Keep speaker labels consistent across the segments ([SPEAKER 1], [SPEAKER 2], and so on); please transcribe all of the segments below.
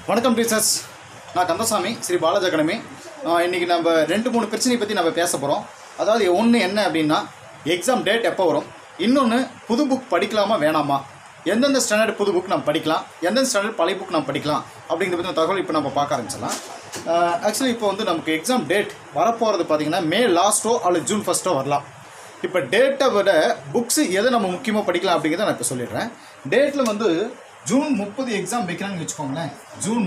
[SPEAKER 1] வணக்கம் டீச்சர்ஸ், நான் கந்தசாமி, ஸ்ரீ பாலாஜி அகாடமி. இன்றைக்கி நம்ம 2-3 பிரச்சனையை பற்றி நம்ம பேச போகிறோம். அதாவது ஒன்று என்ன அப்படின்னா, எக்ஸாம் டேட் எப்போ வரும், இன்னொன்று புது புக் படிக்கலாமா வேணாமா, எந்தெந்த ஸ்டாண்டர்ட் புது புக் நம்ம படிக்கலாம், எந்தெந்த ஸ்டாண்டர்ட் பழைய புக் நம்ம படிக்கலாம் அப்படிங்கிற பற்றின தகவல் இப்போ நம்ம பார்க்க ஆரம்பிச்சிடலாம். ஆக்சுவலி இப்போ வந்து நமக்கு எக்ஸாம் டேட் வரப்போகிறது பார்த்திங்கன்னா மே லாஸ்ட்டோ அல்லது ஜூன் ஃபஸ்ட்டோ வரலாம். இப்போ டேட்டை விட புக்ஸு எதை நம்ம முக்கியமாக படிக்கலாம் அப்படிங்கிறத நான் இப்போ சொல்லிடுறேன். டேட்டில் வந்து ஜூன் 30 எக்ஸாம் வைக்கிறாங்கன்னு வச்சுக்கோங்களேன். ஜூன்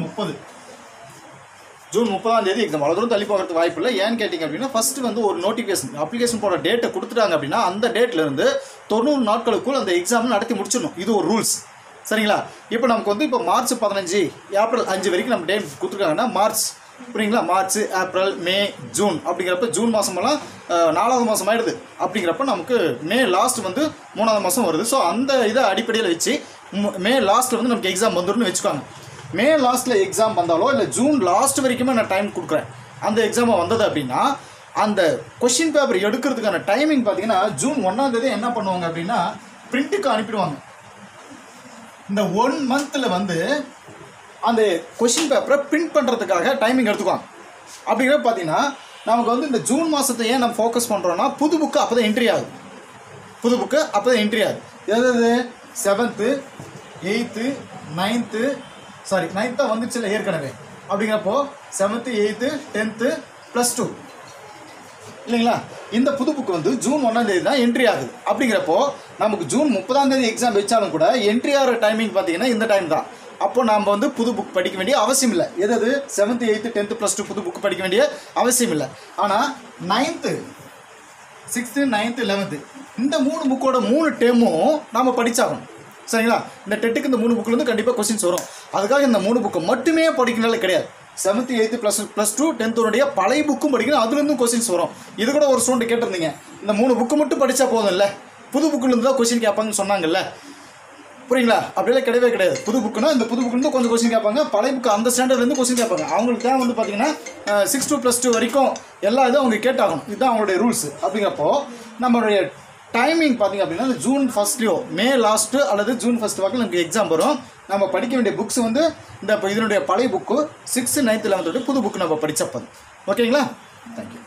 [SPEAKER 1] 30ஆம் தேதி எக்ஸாம். அவ்வளோ தூரம் தள்ளி போகிறதுக்கு வாய்ப்பு இல்லை. ஏன்னு கேட்டிங்க அப்படின்னா, ஃபஸ்ட்டு வந்து ஒரு நோட்டிஃபிகேஷன் அப்ளிகேஷன் போட டேட்டை கொடுத்துட்டாங்க அப்படின்னா அந்த டேட்லேருந்து 90 நாட்களுக்குள் அந்த எக்ஸாம் நடத்தி முடிச்சிடணும். இது ஒரு ரூல்ஸ், சரிங்களா? இப்போ நமக்கு வந்து இப்போ மார்ச் 15 ஏப்ரல் 5 வரைக்கும் நம்ம டேட் கொடுத்துருக்காங்கன்னா மார்ச், புரியுங்களா? மார்ச், ஏப்ரல், மே, ஜூன் அப்படிங்கிறப்ப ஜூன் மாதமெல்லாம் 4வது மாதம் ஆகிடுது. அப்படிங்கிறப்ப நமக்கு மே லாஸ்ட் வந்து 3வது மாதம் வருது. ஸோ அந்த இதை அடிப்படையில் வச்சு மே லாஸ்ட்டில் வந்து நமக்கு எக்ஸாம் வந்துடும்னு வச்சுக்கோங்க. மே லாஸ்ட்டில் எக்ஸாம் வந்தாலோ இல்லை ஜூன் லாஸ்ட் வரைக்குமே நான் டைம் கொடுக்குறேன். அந்த எக்ஸாமை வந்தது அப்படின்னா அந்த கொஷின் பேப்பர் எடுக்கிறதுக்கான டைமிங் பார்த்தீங்கன்னா ஜூன் 1ஆம் தேதி என்ன பண்ணுவாங்க அப்படின்னா பிரிண்ட்டுக்கு அனுப்பிடுவாங்க. இந்த 1 மந்தில் வந்து அந்த கொஷின் பேப்பரை பிரிண்ட் பண்ணுறதுக்காக டைமிங் எடுத்துக்குவாங்க. அப்படிங்கிறப்ப பார்த்தீங்கன்னா நமக்கு வந்து இந்த ஜூன் மாதத்தை ஏன் நம்ம ஃபோக்கஸ் பண்ணுறோன்னா புது புக்கு அப்போ தான் என்ட்ரி ஆகுது. புது புக்கு அப்போ தான் என்ட்ரி ஆகுது. எதாவது 7th 8th 9th வந்துச்சு இல்லை ஏற்கனவே. அப்படிங்கிறப்போ 7th 8th 10th +2 இல்லைங்களா? இந்த புது புக்கு வந்து ஜூன் 1ஆம் தேதி தான் என்ட்ரி ஆகுது. அப்படிங்கிறப்போ நமக்கு ஜூன் 30ஆம் தேதி எக்ஸாம் வச்சாலும் கூட என்ட்ரி ஆகிற டைமிங் பார்த்தீங்கன்னா இந்த டைம் தான். அப்போ நாம் வந்து புது புக் படிக்க வேண்டிய அவசியம் இல்லை. எதாவது 7th 8th 10th +2 புது புக் படிக்க வேண்டிய அவசியம் இல்லை. ஆனால் 9th 6th 9th 11th இந்த 3 புக்கோட 3 டேமும் நாம் படித்தாகணும், சரிங்களா? இந்த டெட்டுக்கு இந்த 3 புக்கிலேருந்து கண்டிப்பாக கொஸ்டின்ஸ் வரும். அதுக்காக இந்த 3 புக்கு மட்டுமே படிக்கணும்னால கிடையாது. 7th 8th +2 10th பழைய புக்கும் படிக்கணும், அதுலேருந்தும் கொஸ்டின்ஸ் வரும். இது கூட ஒரு ஸ்டூடெண்ட் கேட்டிருந்தீங்க, இந்த 3 புக்கு மட்டும் படித்தா போதும் இல்லை, புது புக்கிலேருந்து தான் கொஸ்டின் கேட்பாங்கன்னு சொன்னாங்கல்ல, புரியுங்களா? அப்படியெல்லாம் கிடையவே கிடையாது. புது புக்குன்னா இந்த புது புக்குலேருந்து கொஞ்சம் கொஸ்டின் கேட்பாங்க, பழைய புக்கு அந்த ஸ்டாண்டர்ட்லேருந்து கொஸ்டின் கேட்பாங்க. அவங்களுக்கு தேவை வந்து பார்த்தீங்கன்னா 6 to +2 வரைக்கும் எல்லா இதுவும் அவங்க கேட்டாகணும். இதுதான் அவங்களுடைய ரூல்ஸ். அப்படிங்கிறப்போ நம்மளுடைய டைமிங் பார்த்திங்க அப்படின்னா ஜூன் ஃபஸ்ட்லையோ மே லாஸ்ட்டு அல்லது ஜூன் ஃபஸ்ட் வாக்கில் நமக்கு எக்ஸாம் வரும். நம்ம படிக்க வேண்டிய புக்ஸ் வந்து இந்த இதனுடைய பழைய புக்கு 6th 9th 11th புது புக்கு நம்ம படித்தப்பது. ஓகேங்களா? தேங்க்யூ.